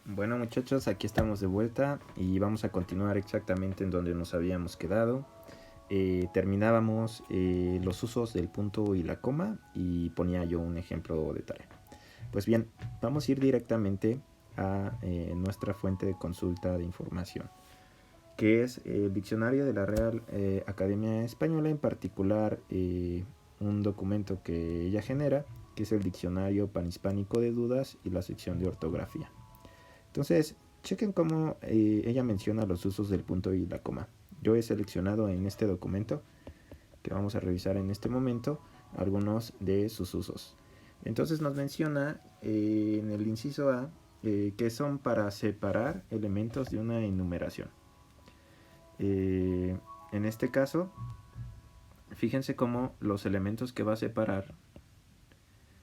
Bueno, muchachos, aquí estamos de vuelta y vamos a continuar exactamente en donde nos habíamos quedado. Terminábamos los usos del punto y la coma y ponía yo un ejemplo de tarea. Pues bien, vamos a ir directamente a nuestra fuente de consulta de información, que es el diccionario de la Real Academia Española, en particular un documento que ella genera, que es el Diccionario Panhispánico de Dudas y la sección de ortografía. Entonces, chequen cómo ella menciona los usos del punto y la coma. Yo he seleccionado en este documento, que vamos a revisar en este momento, algunos de sus usos. Entonces nos menciona en el inciso A que son para separar elementos de una enumeración. En este caso, fíjense cómo los elementos que va a separar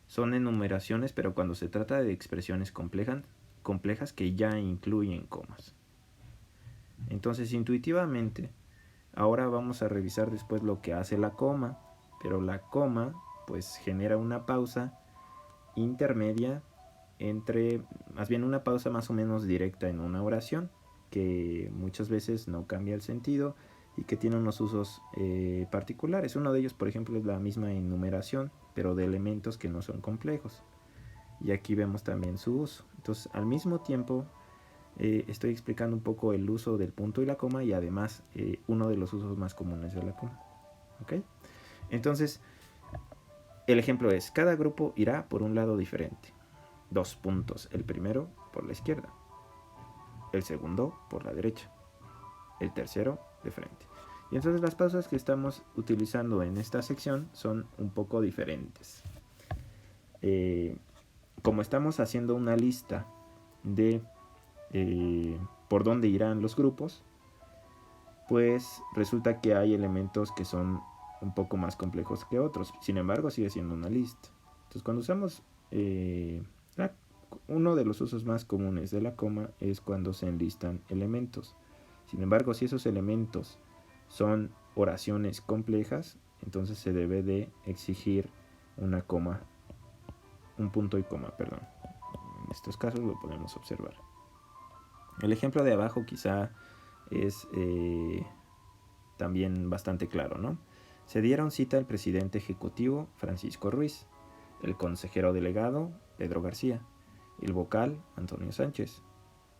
son enumeraciones, pero cuando se trata de expresiones complejas que ya incluyen comas. Entonces, intuitivamente, ahora vamos a revisar después lo que hace la coma, pero la coma pues genera una pausa intermedia entre, más bien una pausa más o menos directa en una oración, que muchas veces no cambia el sentido y que tiene unos usos particulares. Uno de ellos, por ejemplo, es la misma enumeración, pero de elementos que no son complejos. Y aquí vemos también su uso. Entonces, al mismo tiempo, estoy explicando un poco el uso del punto y la coma y además uno de los usos más comunes de la coma. ¿Okay? Entonces, el ejemplo es, cada grupo irá por un lado diferente. 2 puntos, el primero por la izquierda, el segundo por la derecha, el tercero de frente. Y entonces las pausas que estamos utilizando en esta sección son un poco diferentes. Como estamos haciendo una lista de por dónde irán los grupos, pues resulta que hay elementos que son un poco más complejos que otros. Sin embargo, sigue siendo una lista. Entonces, cuando usamos uno de los usos más comunes de la coma es cuando se enlistan elementos. Sin embargo, si esos elementos son oraciones complejas, entonces se debe de exigir una coma, un punto y coma, perdón. En estos casos lo podemos observar. El ejemplo de abajo quizá es también bastante claro, ¿no? Se dieron cita el presidente ejecutivo Francisco Ruiz, el consejero delegado Pedro García, el vocal Antonio Sánchez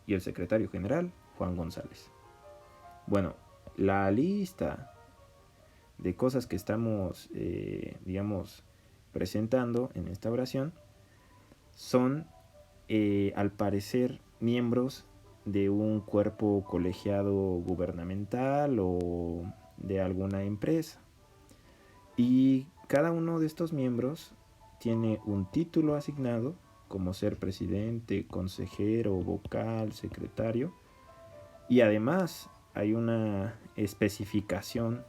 y el secretario general Juan González. Bueno, la lista de cosas que estamos, digamos, presentando en esta oración son, al parecer, miembros de un cuerpo colegiado gubernamental o de alguna empresa. Y cada uno de estos miembros tiene un título asignado, como ser presidente, consejero, vocal, secretario. Y además hay una especificación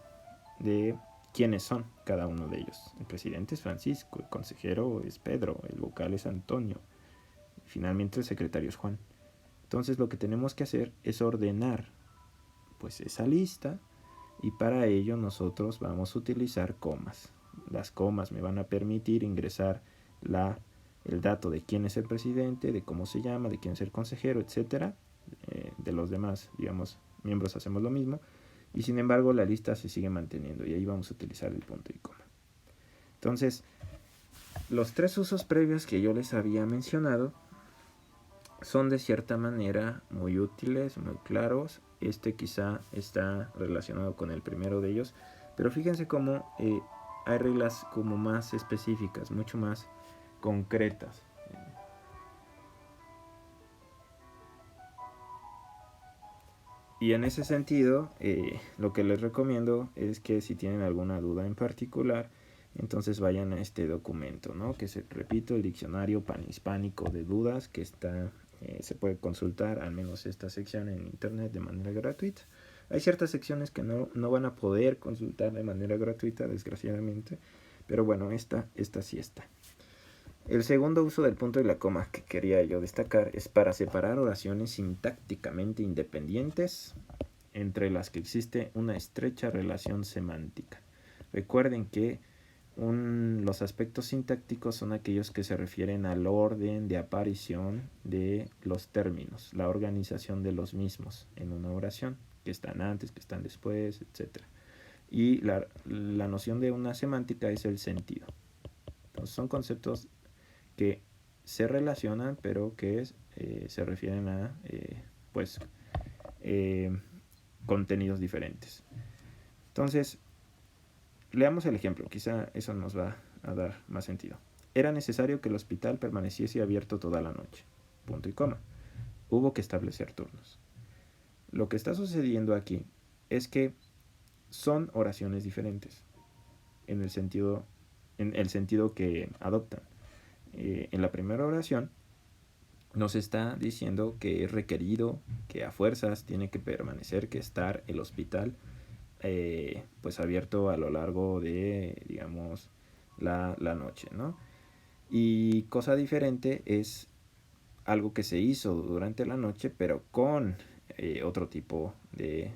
de quiénes son cada uno de ellos. El presidente es Francisco, el consejero es Pedro, el vocal es Antonio, y finalmente el secretario es Juan. Entonces lo que tenemos que hacer es ordenar pues esa lista, y para ello nosotros vamos a utilizar comas. Las comas me van a permitir ingresar el dato de quién es el presidente, de cómo se llama, de quién es el consejero, etcétera. De los demás, digamos, miembros hacemos lo mismo, y sin embargo la lista se sigue manteniendo y ahí vamos a utilizar el punto y coma. Entonces, los tres usos previos que yo les había mencionado son de cierta manera muy útiles, muy claros. Este quizá está relacionado con el primero de ellos, pero fíjense cómo hay reglas como más específicas, mucho más concretas. Y en ese sentido, lo que les recomiendo es que si tienen alguna duda en particular, entonces vayan a este documento, ¿no? Que repito, el Diccionario Panhispánico de Dudas, que está, se puede consultar, al menos esta sección, en internet de manera gratuita. Hay ciertas secciones que no van a poder consultar de manera gratuita, desgraciadamente, pero bueno, esta sí está. El segundo uso del punto y la coma que quería yo destacar es para separar oraciones sintácticamente independientes entre las que existe una estrecha relación semántica. Recuerden que los aspectos sintácticos son aquellos que se refieren al orden de aparición de los términos, la organización de los mismos en una oración, que están antes, que están después, etc. Y la noción de una semántica es el sentido. Entonces son conceptos que se relacionan, pero que se refieren a contenidos diferentes. Entonces, leamos el ejemplo, quizá eso nos va a dar más sentido. Era necesario que el hospital permaneciese abierto toda la noche. Punto y coma. Hubo que establecer turnos. Lo que está sucediendo aquí es que son oraciones diferentes en el sentido que adoptan. En la primera oración nos está diciendo que es requerido, que a fuerzas tiene que permanecer, que estar el hospital abierto a lo largo de, digamos, la noche, ¿no? Y cosa diferente es algo que se hizo durante la noche, pero con otro tipo de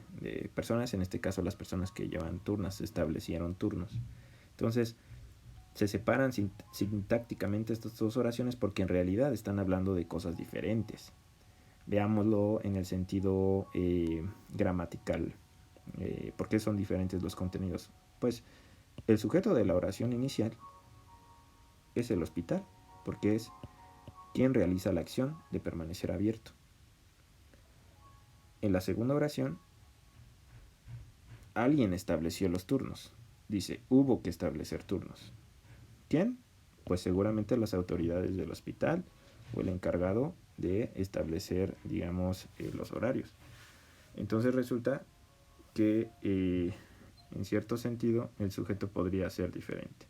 personas, en este caso las personas que llevan turnos, establecieron turnos. Entonces, se separan sintácticamente estas dos oraciones porque en realidad están hablando de cosas diferentes. Veámoslo en el sentido gramatical. ¿Por qué son diferentes los contenidos? Pues el sujeto de la oración inicial es el hospital, porque es quien realiza la acción de permanecer abierto. En la segunda oración, alguien estableció los turnos. Dice, hubo que establecer turnos. ¿Quién? Pues seguramente las autoridades del hospital o el encargado de establecer, digamos, los horarios. Entonces resulta que en cierto sentido el sujeto podría ser diferente.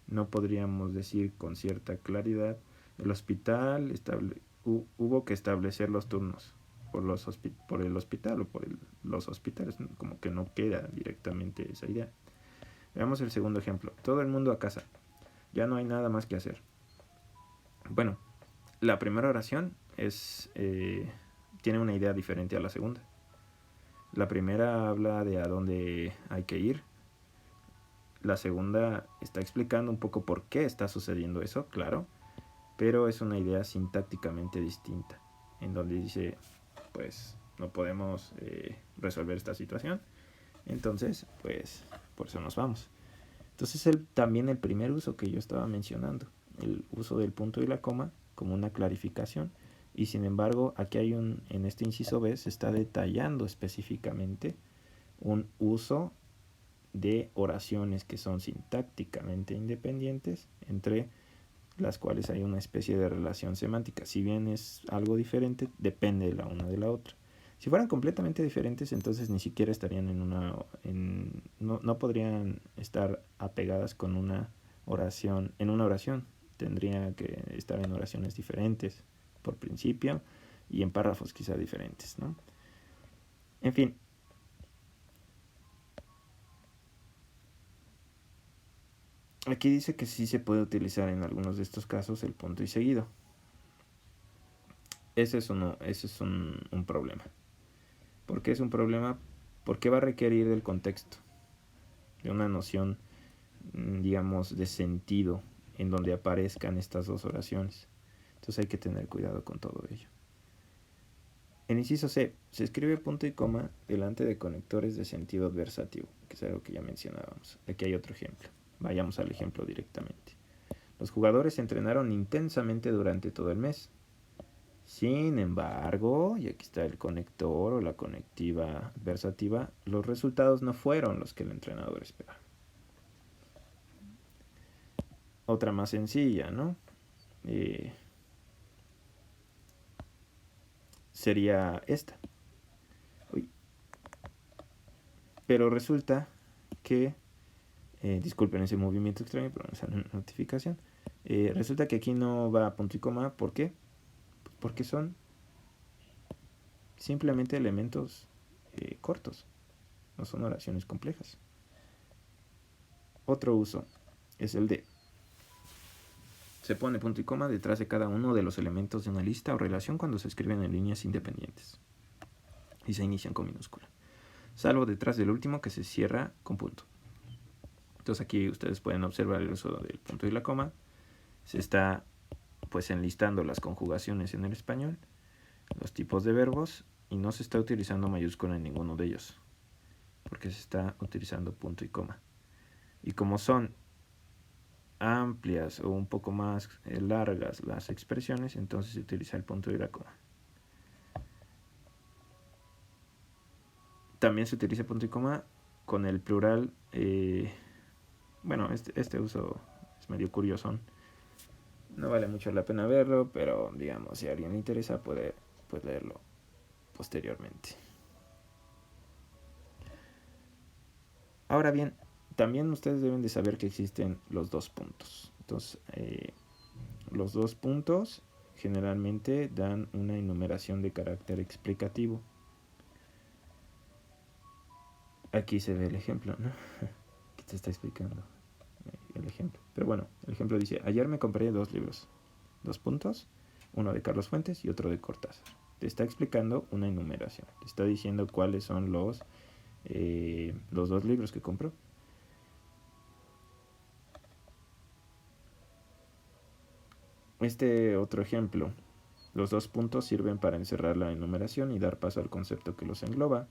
No podríamos decir con cierta claridad, el hospital hubo que establecer los turnos por el hospital o por los hospitales, como que no queda directamente esa idea. Veamos el segundo ejemplo. Todo el mundo a casa. Ya no hay nada más que hacer. Bueno, la primera oración tiene una idea diferente a la segunda. La primera habla de a dónde hay que ir. La segunda está explicando un poco por qué está sucediendo eso, claro, pero es una idea sintácticamente distinta, en donde dice, pues no podemos resolver esta situación, entonces pues por eso nos vamos. Entonces también el primer uso que yo estaba mencionando, el uso del punto y la coma como una clarificación, y sin embargo aquí en este inciso B se está detallando específicamente un uso de oraciones que son sintácticamente independientes, entre las cuales hay una especie de relación semántica. Si bien es algo diferente, depende de la una de la otra. Si fueran completamente diferentes, entonces ni siquiera estarían no podrían estar apegadas con una oración. En una oración tendría que estar en oraciones diferentes por principio y en párrafos quizá diferentes, ¿no? En fin. Aquí dice que sí se puede utilizar en algunos de estos casos el punto y seguido. Ese es un problema. ¿Por qué es un problema? Porque va a requerir del contexto, de una noción, digamos, de sentido en donde aparezcan estas dos oraciones. Entonces hay que tener cuidado con todo ello. En inciso C, se escribe punto y coma delante de conectores de sentido adversativo, que es algo que ya mencionábamos. Aquí hay otro ejemplo. Vayamos al ejemplo directamente. Los jugadores se entrenaron intensamente durante todo el mes. Sin embargo, y aquí está el conector o la conectiva adversativa, los resultados no fueron los que el entrenador esperaba. Otra más sencilla, ¿no? Sería esta. Pero resulta que, disculpen ese movimiento extraño, pero esa notificación. Resulta que aquí no va a punto y coma. ¿Por qué? Porque son simplemente elementos cortos, no son oraciones complejas. Otro uso es el de se pone punto y coma detrás de cada uno de los elementos de una lista o relación cuando se escriben en líneas independientes y se inician con minúscula, salvo detrás del último que se cierra con punto. Entonces aquí ustedes pueden observar el uso del punto y la coma. Se está pues enlistando las conjugaciones en el español, los tipos de verbos, y no se está utilizando mayúscula en ninguno de ellos, porque se está utilizando punto y coma. Y como son amplias o un poco más largas las expresiones, entonces se utiliza el punto y la coma. También se utiliza punto y coma con el plural. Bueno, este uso es medio curioso. No vale mucho la pena verlo, pero digamos, si a alguien le interesa puede leerlo posteriormente. Ahora bien, también ustedes deben de saber que existen los dos puntos. Entonces, los dos puntos generalmente dan una enumeración de carácter explicativo. Aquí se ve el ejemplo, ¿no? Que te está explicando el ejemplo. Pero bueno, el ejemplo dice: ayer me compré 2 libros. 2 puntos, uno de Carlos Fuentes y otro de Cortázar. Te está explicando una enumeración. Te está diciendo cuáles son los 2 libros que compró. Este otro ejemplo: los 2 puntos sirven para encerrar la enumeración y dar paso al concepto que los engloba.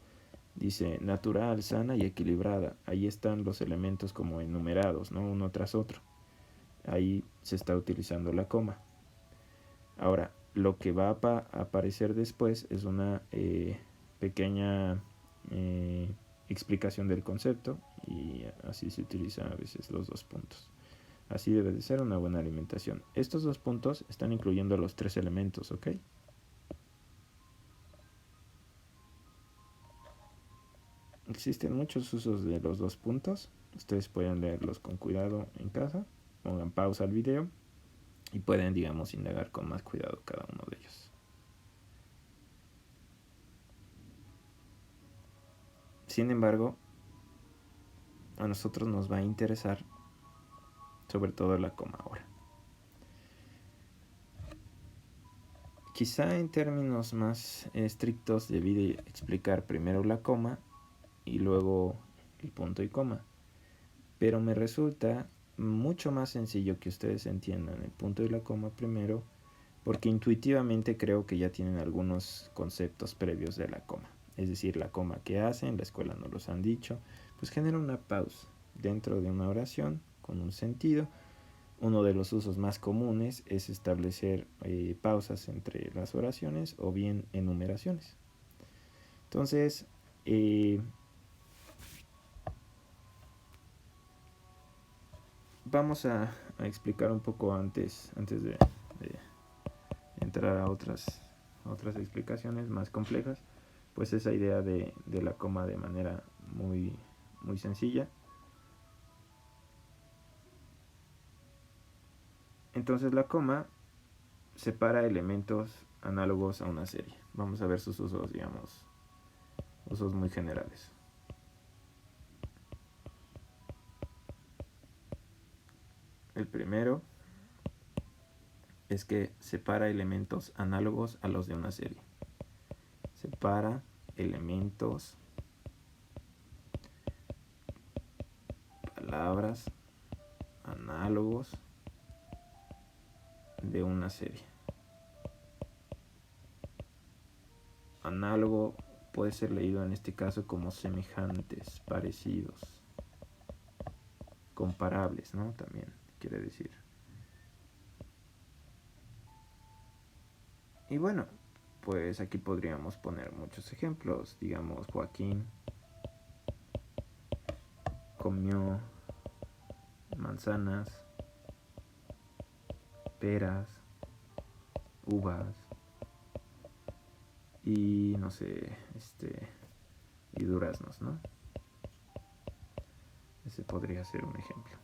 Dice natural, sana y equilibrada. Ahí están los elementos como enumerados, ¿no? Uno tras otro. Ahí se está utilizando la coma. Ahora, lo que va a aparecer después es una pequeña explicación del concepto, y así se utiliza a veces los 2 puntos. Así debe de ser una buena alimentación. Estos 2 puntos están incluyendo los 3 elementos, ¿ok? Existen muchos usos de los 2 puntos. Ustedes pueden leerlos con cuidado en casa. Pongan pausa al video y pueden, digamos, indagar con más cuidado cada uno de ellos. Sin embargo, a nosotros nos va a interesar sobre todo la coma ahora. Quizá en términos más estrictos debí explicar primero la coma y luego el punto y coma, pero me resulta mucho más sencillo que ustedes entiendan el punto y la coma primero, porque intuitivamente creo que ya tienen algunos conceptos previos de la coma. Es decir, la coma que hacen, en la escuela no los han dicho, pues genera una pausa dentro de una oración con un sentido. Uno de los usos más comunes es establecer pausas entre las oraciones o bien enumeraciones. Entonces, vamos a explicar un poco antes de entrar a otras explicaciones más complejas, pues esa idea de la coma de manera muy sencilla. Entonces la coma separa elementos análogos a una serie. Vamos a ver sus usos, digamos, usos muy generales. El primero es que separa elementos análogos a los de una serie. Separa elementos, palabras análogos de una serie. Análogo puede ser leído en este caso como semejantes, parecidos, comparables, ¿no? También quiere decir. Y bueno, pues aquí podríamos poner muchos ejemplos. Digamos, Joaquín comió manzanas, peras, uvas y no sé, y duraznos, ¿no? Ese podría ser un ejemplo.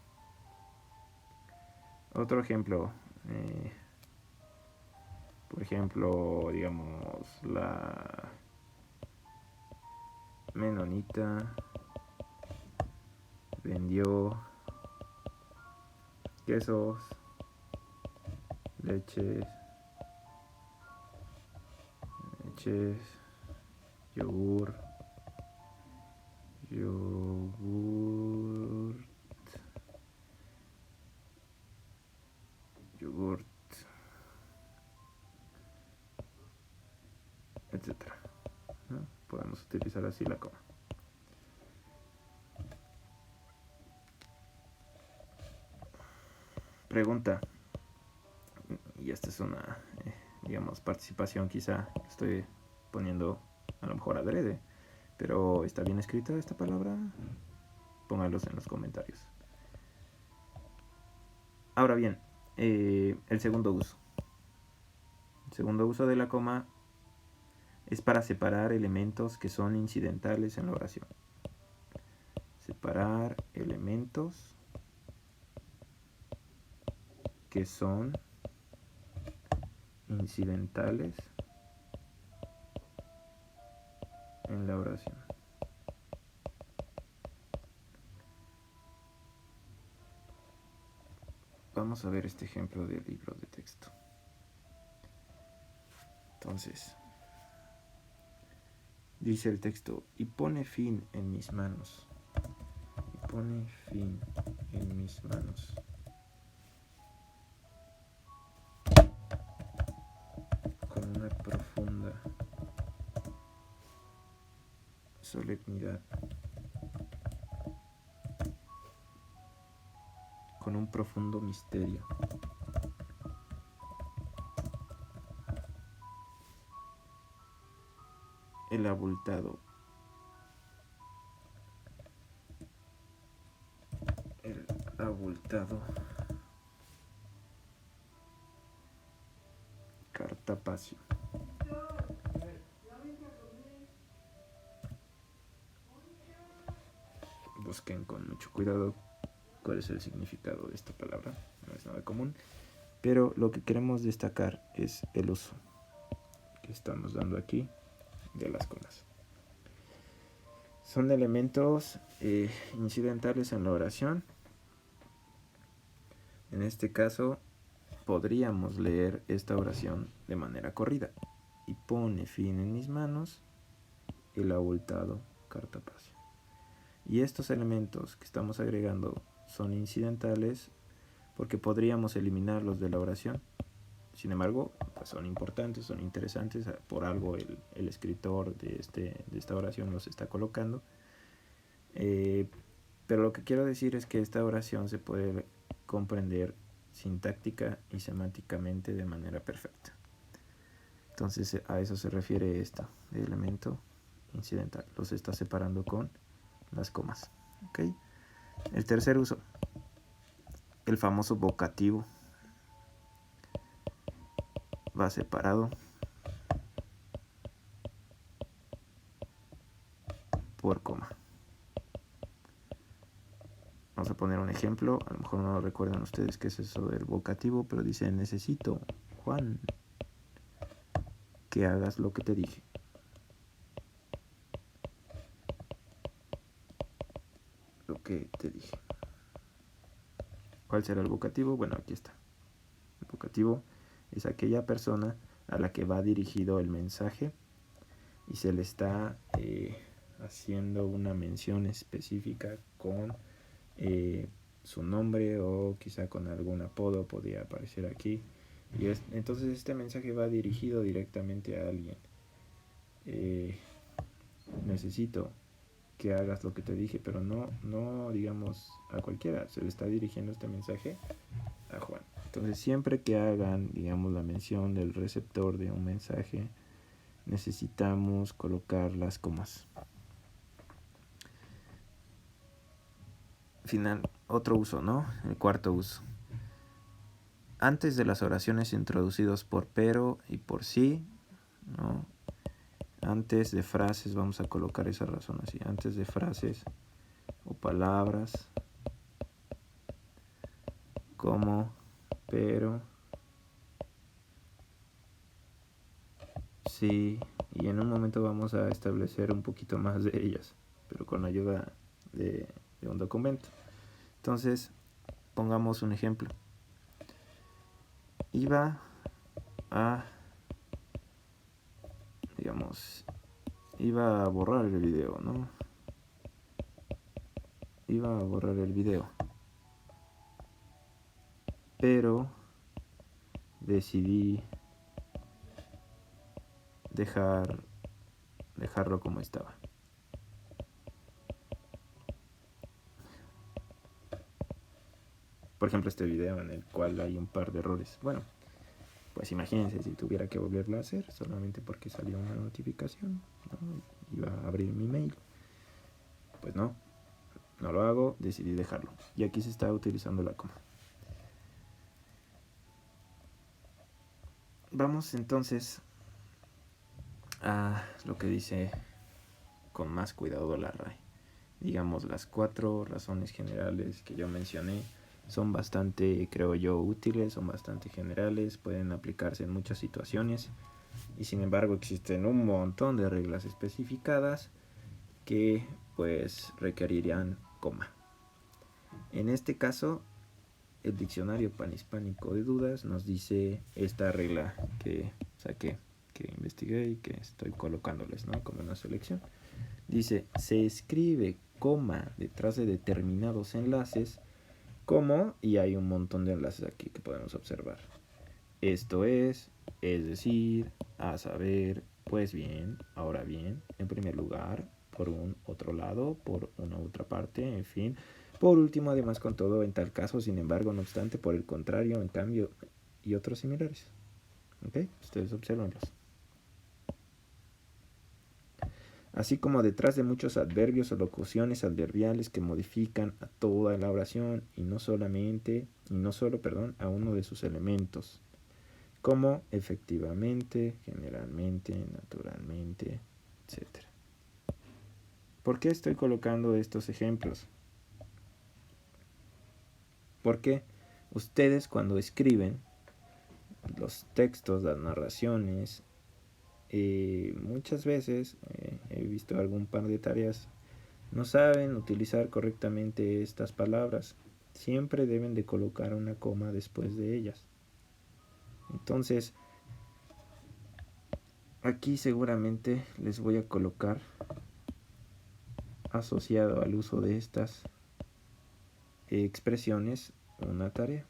Otro ejemplo, por ejemplo, digamos, la menonita vendió quesos, leches, yogur, yogurt, etcétera, ¿no? Podemos utilizar así la coma. Pregunta, y esta es una, digamos, participación, quizá estoy poniendo a lo mejor adrede, pero ¿está bien escrita esta palabra? Pónganlos en los comentarios. Ahora bien, el segundo uso. El segundo uso de la coma es para separar elementos que son incidentales en la oración. Separar elementos que son incidentales en la oración. Vamos a ver este ejemplo del libro de texto. Entonces, dice el texto, y pone fin en mis manos. Y pone fin en mis manos. Con una profunda solemnidad. Con un profundo misterio. El abultado. El abultado. Cartapacio. Busquen con mucho cuidado cuál es el significado de esta palabra. No es nada común. Pero lo que queremos destacar es el uso que estamos dando aquí de las comas. Son elementos incidentales en la oración. En este caso, podríamos leer esta oración de manera corrida. Y pone fin en mis manos el abultado cartapacio. Y estos elementos que estamos agregando son incidentales porque podríamos eliminarlos de la oración. Sin embargo, pues son importantes, son interesantes, por algo el escritor de esta oración los está colocando. Pero lo que quiero decir es que esta oración se puede comprender sintáctica y semánticamente de manera perfecta. Entonces a eso se refiere esto, de elemento incidental. Los está separando con las comas. ¿Okay? El tercer uso, el famoso vocativo. Va separado por coma. Vamos a poner un ejemplo. A lo mejor no recuerdan ustedes qué es eso del vocativo, pero dice: necesito, Juan, que hagas lo que te dije. Lo que te dije. ¿Cuál será el vocativo? Bueno, aquí está. El vocativo es aquella persona a la que va dirigido el mensaje y se le está haciendo una mención específica con su nombre o quizá con algún apodo podría aparecer aquí. Y entonces este mensaje va dirigido directamente a alguien. Necesito que hagas lo que te dije, pero no digamos a cualquiera, se le está dirigiendo este mensaje a Juan. Entonces siempre que hagan, digamos, la mención del receptor de un mensaje, necesitamos colocar las comas. Final, otro uso, ¿no? El cuarto uso. Antes de las oraciones introducidos por pero y por sí, ¿no? Antes de frases, vamos a colocar esa razón así. Antes de frases o palabras como pero, sí, y en un momento vamos a establecer un poquito más de ellas, pero con la ayuda de un documento. Entonces, pongamos un ejemplo. Iba a borrar el video, ¿no? Iba a borrar el video. Pero decidí dejarlo como estaba. Por ejemplo, este video en el cual hay un par de errores. Bueno, pues imagínense si tuviera que volverlo a hacer solamente porque salió una notificación, ¿no? Iba a abrir mi mail. Pues no lo hago, decidí dejarlo. Y aquí se está utilizando la coma. Vamos entonces a lo que dice con más cuidado la RAE. Digamos, las 4 razones generales que yo mencioné son bastante, creo yo, útiles, son bastante generales, pueden aplicarse en muchas situaciones y sin embargo existen un montón de reglas especificadas que pues requerirían coma. En este caso, el diccionario panhispánico de dudas nos dice esta regla que saqué, que investigué y que estoy colocándoles, ¿no? Como una selección. Dice, se escribe coma detrás de determinados enlaces como, y hay un montón de enlaces aquí que podemos observar. Esto es decir, a saber, pues bien, ahora bien, en primer lugar, por un otro lado, por una otra parte, en fin. Por último, además, con todo, en tal caso, sin embargo, no obstante, por el contrario, en cambio, y otros similares. ¿Ok? Ustedes observenlos. Así como detrás de muchos adverbios o locuciones adverbiales que modifican a toda la oración y no solo, a uno de sus elementos, como efectivamente, generalmente, naturalmente, etc. ¿Por qué estoy colocando estos ejemplos? Porque ustedes cuando escriben los textos, las narraciones, muchas veces he visto algún par de tareas, no saben utilizar correctamente estas palabras. Siempre deben de colocar una coma después de ellas. Entonces, aquí seguramente les voy a colocar, asociado al uso de estas expresiones, una tarea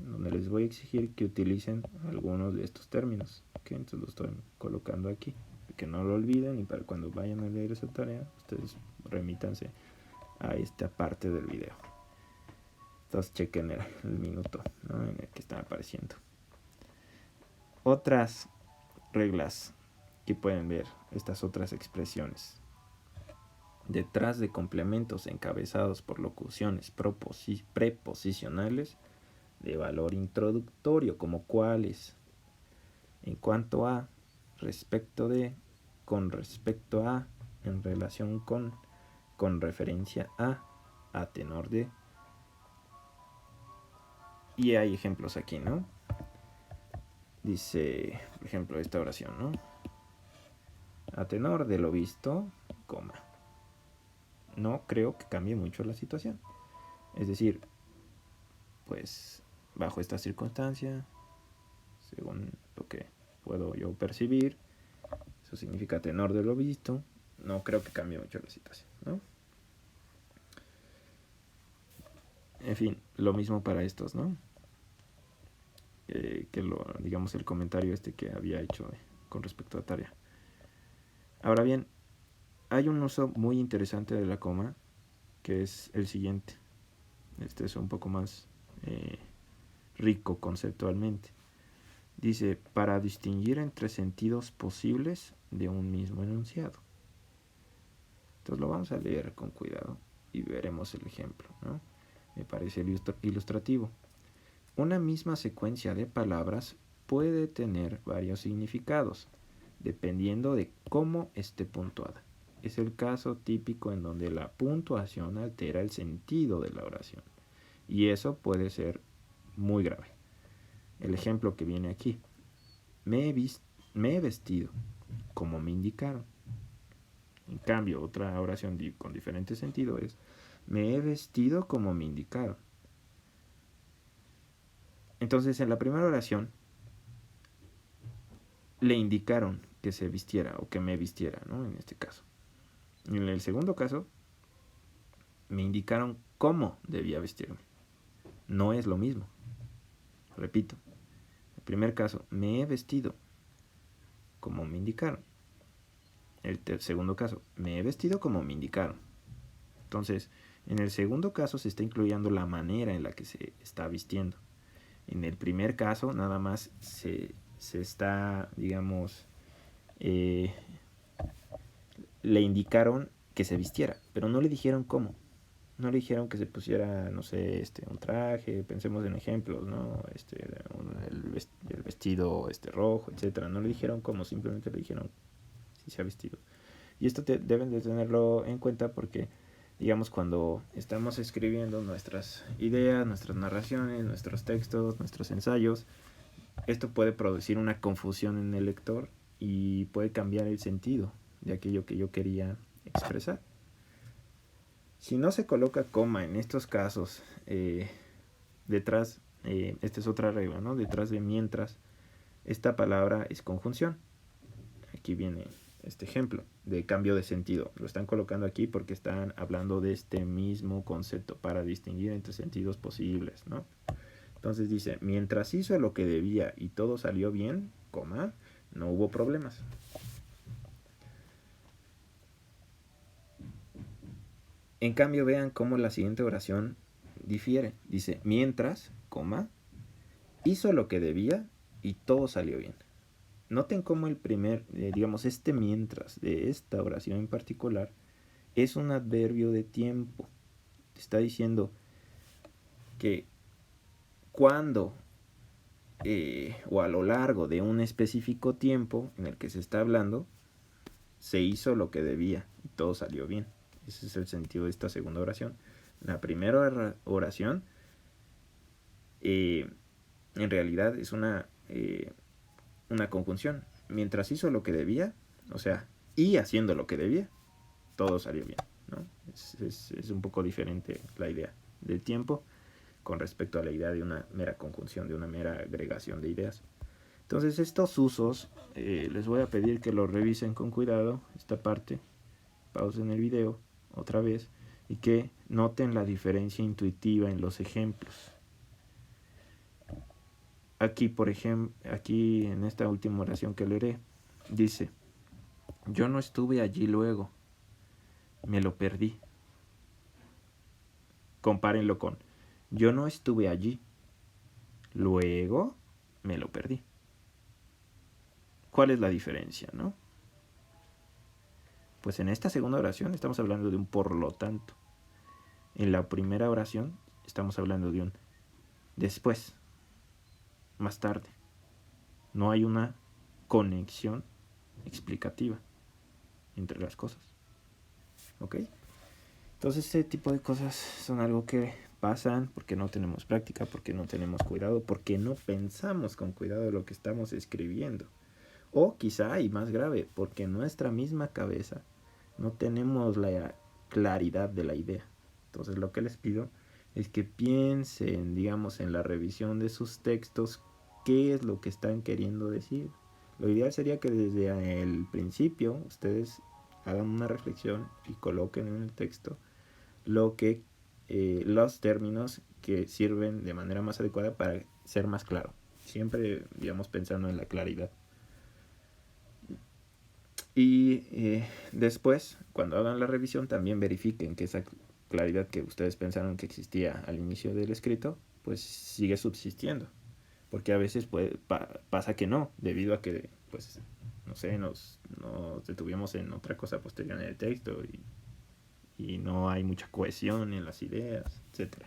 donde les voy a exigir que utilicen algunos de estos términos. ¿Okay? Entonces lo estoy colocando aquí, que no lo olviden, y para cuando vayan a leer esa tarea, ustedes remítanse a esta parte del video. Entonces chequen el minuto, ¿no? En el que están apareciendo. Otras reglas que pueden ver, estas otras expresiones. Detrás de complementos encabezados por locuciones preposicionales de valor introductorio, como cuáles, en cuanto a, respecto de, con respecto a, en relación con referencia a tenor de. Y hay ejemplos aquí, ¿no? Dice, por ejemplo, esta oración, ¿no? A tenor de lo visto, coma. No creo que cambie mucho la situación. Es decir, pues bajo esta circunstancia, según lo que puedo yo percibir, eso significa tenor de lo visto, no creo que cambie mucho la situación, ¿no? En fin, lo mismo para estos, ¿no? Digamos el comentario que había hecho con respecto a tarea. Ahora bien, hay un uso muy interesante de la coma, que es el siguiente. Este es un poco más rico conceptualmente. Dice, para distinguir entre sentidos posibles de un mismo enunciado. Entonces lo vamos a leer con cuidado y veremos el ejemplo, ¿no? Me parece ilustrativo. Una misma secuencia de palabras puede tener varios significados, dependiendo de cómo esté puntuada. Es el caso típico en donde la puntuación altera el sentido de la oración, y eso puede ser muy grave. El ejemplo que viene aquí. Me he vestido como me indicaron. En cambio, otra oración con diferente sentido es me he vestido como me indicaron. Entonces, en la primera oración le indicaron que se vistiera o que me vistiera, ¿no? En este caso. En el segundo caso, me indicaron cómo debía vestirme. No es lo mismo. Repito, El primer caso, me he vestido como me indicaron. El segundo caso, me he vestido como me indicaron. Entonces, en el segundo caso se está incluyendo la manera en la que se está vistiendo. En el primer caso, nada más se está, digamos, le indicaron que se vistiera, pero no le dijeron cómo. No le dijeron que se pusiera, no sé, un traje, pensemos en ejemplos, ¿no? El vestido rojo, etcétera. No le dijeron cómo, simplemente le dijeron si se ha vestido. Y esto deben de tenerlo en cuenta porque, digamos, cuando estamos escribiendo nuestras ideas, nuestras narraciones, nuestros textos, nuestros ensayos, esto puede producir una confusión en el lector y puede cambiar el sentido de aquello que yo quería expresar. Si no se coloca coma en estos casos, detrás, esta es otra regla, ¿no? Detrás de mientras, esta palabra es conjunción. Aquí viene este ejemplo de cambio de sentido. Lo están colocando aquí porque están hablando de este mismo concepto para distinguir entre sentidos posibles, ¿no? Entonces dice, mientras hizo lo que debía y todo salió bien, coma, no hubo problemas. En cambio, vean cómo la siguiente oración difiere. Dice, mientras, coma, hizo lo que debía y todo salió bien. Noten cómo el primer, digamos, mientras de esta oración en particular es un adverbio de tiempo. Está diciendo que cuando o a lo largo de un específico tiempo en el que se está hablando, se hizo lo que debía y todo salió bien. Ese es el sentido de esta segunda oración. La primera oración en realidad es una conjunción. Mientras hizo lo que debía, o sea, y haciendo lo que debía, todo salió bien, ¿no? Es un poco diferente la idea del tiempo con respecto a la idea de una mera conjunción, de una mera agregación de ideas. Entonces estos usos les voy a pedir que los revisen con cuidado, esta parte, pausen el video otra vez y que noten la diferencia intuitiva en los ejemplos. Aquí, por ejemplo, aquí en esta última oración que leeré, dice, yo no estuve allí luego, me lo perdí. Compárenlo con, yo no estuve allí, luego me lo perdí. ¿Cuál es la diferencia, no? Pues en esta segunda oración estamos hablando de un por lo tanto. En la primera oración estamos hablando de un después, más tarde. No hay una conexión explicativa entre las cosas. ¿Ok? Entonces este tipo de cosas son algo que pasan porque no tenemos práctica, porque no tenemos cuidado, porque no pensamos con cuidado lo que estamos escribiendo. O quizá, y más grave, porque en nuestra misma cabeza no tenemos la claridad de la idea. Entonces lo que les pido es que piensen, digamos, en la revisión de sus textos, qué es lo que están queriendo decir. Lo ideal sería que desde el principio ustedes hagan una reflexión y coloquen en el texto los términos que sirven de manera más adecuada para ser más claro. Siempre, digamos, pensando en la claridad. Y después, cuando hagan la revisión, también verifiquen que esa claridad que ustedes pensaron que existía al inicio del escrito, pues sigue subsistiendo. Porque a veces pasa que no, debido a que, pues, no sé, nos detuvimos en otra cosa posterior en el texto y no hay mucha cohesión en las ideas, etc.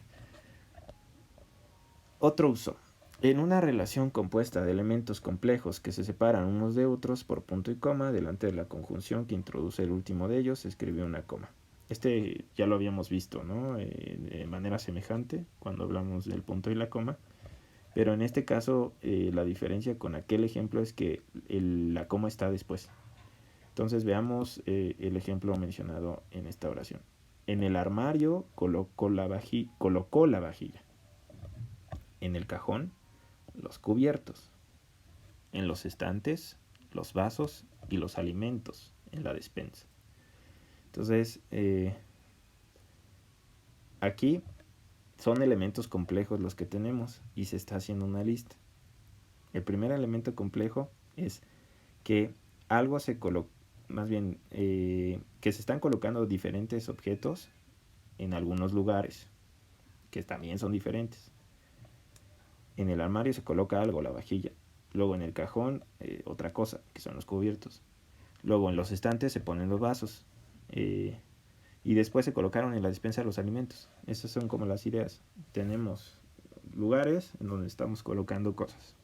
Otro uso. En una relación compuesta de elementos complejos que se separan unos de otros por punto y coma, delante de la conjunción que introduce el último de ellos, se escribe una coma. Ya lo habíamos visto, ¿no? De manera semejante cuando hablamos del punto y la coma. Pero en este caso, la diferencia con aquel ejemplo es que la coma está después. Entonces veamos el ejemplo mencionado en esta oración. En el armario colocó la vajilla. En el cajón, los cubiertos. En los estantes, los vasos y los alimentos en la despensa. Entonces, aquí son elementos complejos los que tenemos y se está haciendo una lista. El primer elemento complejo es que algo se coloca, más bien que se están colocando diferentes objetos en algunos lugares, que también son diferentes. En el armario se coloca algo, la vajilla. Luego en el cajón otra cosa, que son los cubiertos. Luego en los estantes se ponen los vasos. Y después se colocaron en la despensa los alimentos. Esas son como las ideas. Tenemos lugares en donde estamos colocando cosas.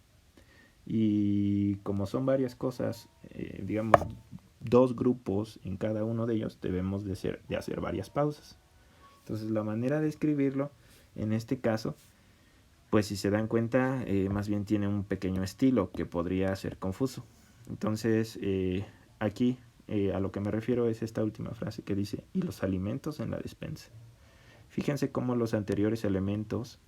Y como son varias cosas, digamos, dos grupos en cada uno de ellos, debemos de hacer varias pausas. Entonces la manera de escribirlo, en este caso, pues si se dan cuenta, más bien tiene un pequeño estilo que podría ser confuso. Entonces aquí a lo que me refiero es esta última frase que dice, y los alimentos en la despensa. Fíjense cómo los anteriores elementos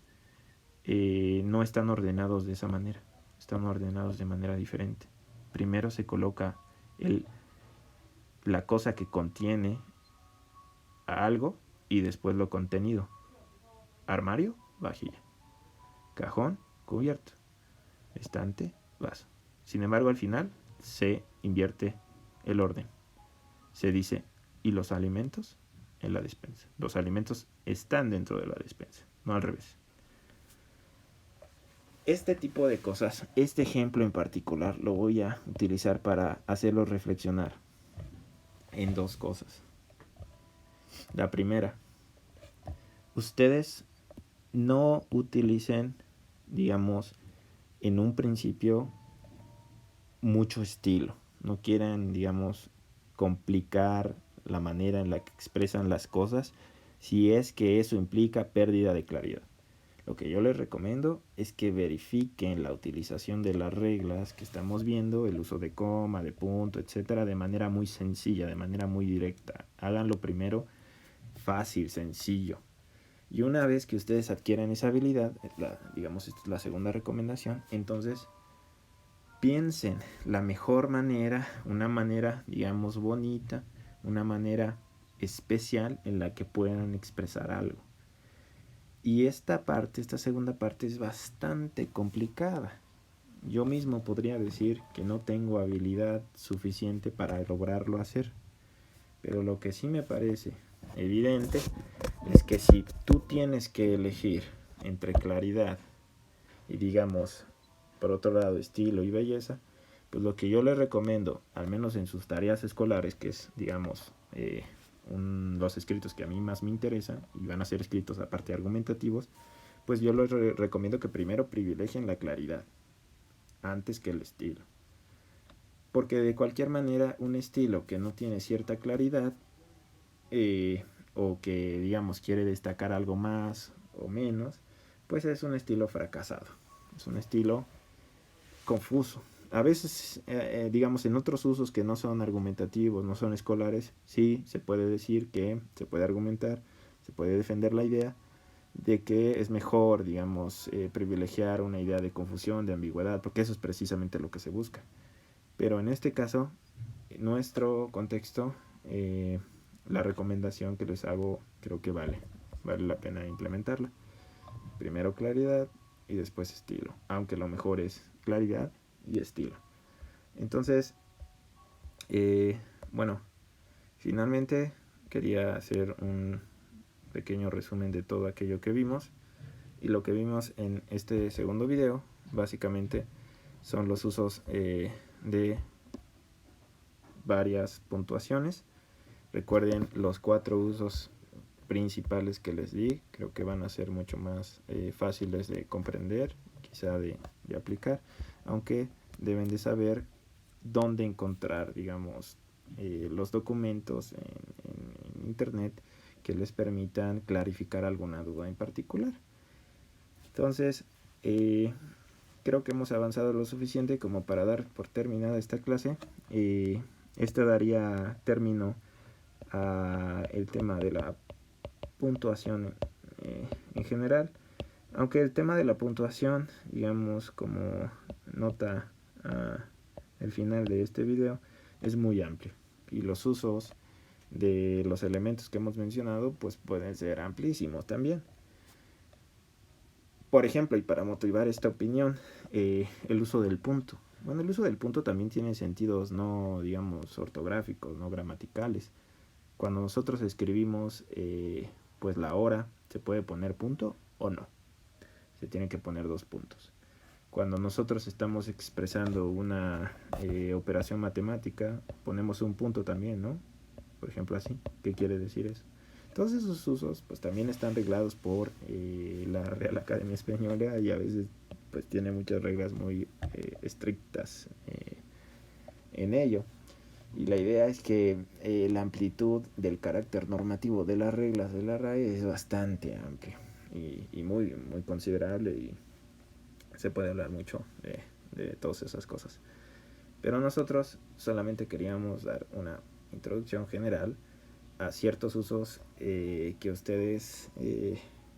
no están ordenados de esa manera, están ordenados de manera diferente. Primero se coloca la cosa que contiene a algo y después lo contenido. Armario, vajilla. Cajón, cubierto. Estante, vaso. Sin embargo, al final se invierte el orden. Se dice, y los alimentos en la despensa. Los alimentos están dentro de la despensa, no al revés. Este tipo de cosas, este ejemplo en particular, lo voy a utilizar para hacerlos reflexionar en dos cosas. La primera, ustedes no utilicen, digamos, en un principio mucho estilo. No quieran, digamos, complicar la manera en la que expresan las cosas si es que eso implica pérdida de claridad. Lo que yo les recomiendo es que verifiquen la utilización de las reglas que estamos viendo, el uso de coma, de punto, etcétera, de manera muy sencilla, de manera muy directa. Háganlo primero fácil, sencillo. Y una vez que ustedes adquieran esa habilidad, digamos, esta es la segunda recomendación, entonces piensen la mejor manera, una manera, digamos, bonita, una manera especial en la que puedan expresar algo. Y esta segunda parte es bastante complicada. Yo mismo podría decir que no tengo habilidad suficiente para lograrlo hacer. Pero lo que sí me parece evidente es que si tú tienes que elegir entre claridad y, digamos, por otro lado, estilo y belleza, pues lo que yo les recomiendo, al menos en sus tareas escolares, que es, digamos, los escritos que a mí más me interesan y van a ser escritos aparte argumentativos, pues yo les recomiendo que primero privilegien la claridad antes que el estilo, porque de cualquier manera un estilo que no tiene cierta claridad o que, digamos, quiere destacar algo más o menos, pues es un estilo fracasado, es un estilo confuso. A veces, digamos, en otros usos que no son argumentativos, no son escolares, sí se puede decir que se puede argumentar, se puede defender la idea de que es mejor, digamos, privilegiar una idea de confusión, de ambigüedad, porque eso es precisamente lo que se busca. Pero en este caso, en nuestro contexto, la recomendación que les hago creo que vale la pena implementarla. Primero claridad y después estilo, aunque lo mejor es claridad y estilo. Entonces, bueno, finalmente quería hacer un pequeño resumen de todo aquello que vimos. Y lo que vimos en este segundo video básicamente son los usos de varias puntuaciones. Recuerden los 4 usos principales que les di, creo que van a ser mucho más fáciles de comprender, quizá de aplicar, aunque deben de saber dónde encontrar, digamos, los documentos en internet que les permitan clarificar alguna duda en particular. Entonces, creo que hemos avanzado lo suficiente como para dar por terminada esta clase. Esta daría término a el tema de la puntuación en general, aunque el tema de la puntuación, digamos, como nota al final de este video, es muy amplio y los usos de los elementos que hemos mencionado pues pueden ser amplísimos también. Por ejemplo, y para motivar esta opinión, el uso del punto. Bueno, el uso del punto también tiene sentidos no, digamos, ortográficos, no gramaticales. Cuando nosotros escribimos pues la hora, ¿se puede poner punto o no? Se tiene que poner 2 puntos. Cuando nosotros estamos expresando una operación matemática, ponemos un punto también, ¿no? Por ejemplo, así. ¿Qué quiere decir eso? Todos esos usos pues también están reglados por la Real Academia Española, y a veces pues tiene muchas reglas muy estrictas en ello. Y la idea es que la amplitud del carácter normativo de las reglas de la RAE es bastante amplia y muy, muy considerable, y se puede hablar mucho de todas esas cosas. Pero nosotros solamente queríamos dar una introducción general a ciertos usos que ustedes,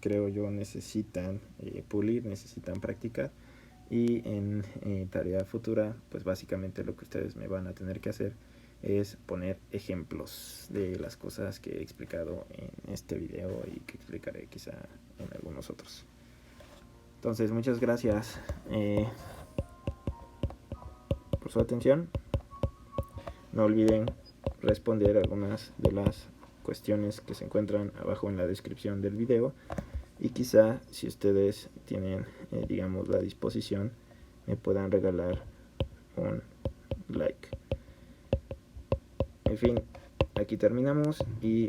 creo yo, necesitan pulir, necesitan practicar. Y en tarea futura, pues básicamente lo que ustedes me van a tener que hacer es poner ejemplos de las cosas que he explicado en este video y que explicaré quizá en algunos otros. Entonces, muchas gracias por su atención. No olviden responder algunas de las cuestiones que se encuentran abajo en la descripción del video, y quizá si ustedes tienen digamos la disposición, me puedan regalar un like. En fin, aquí terminamos y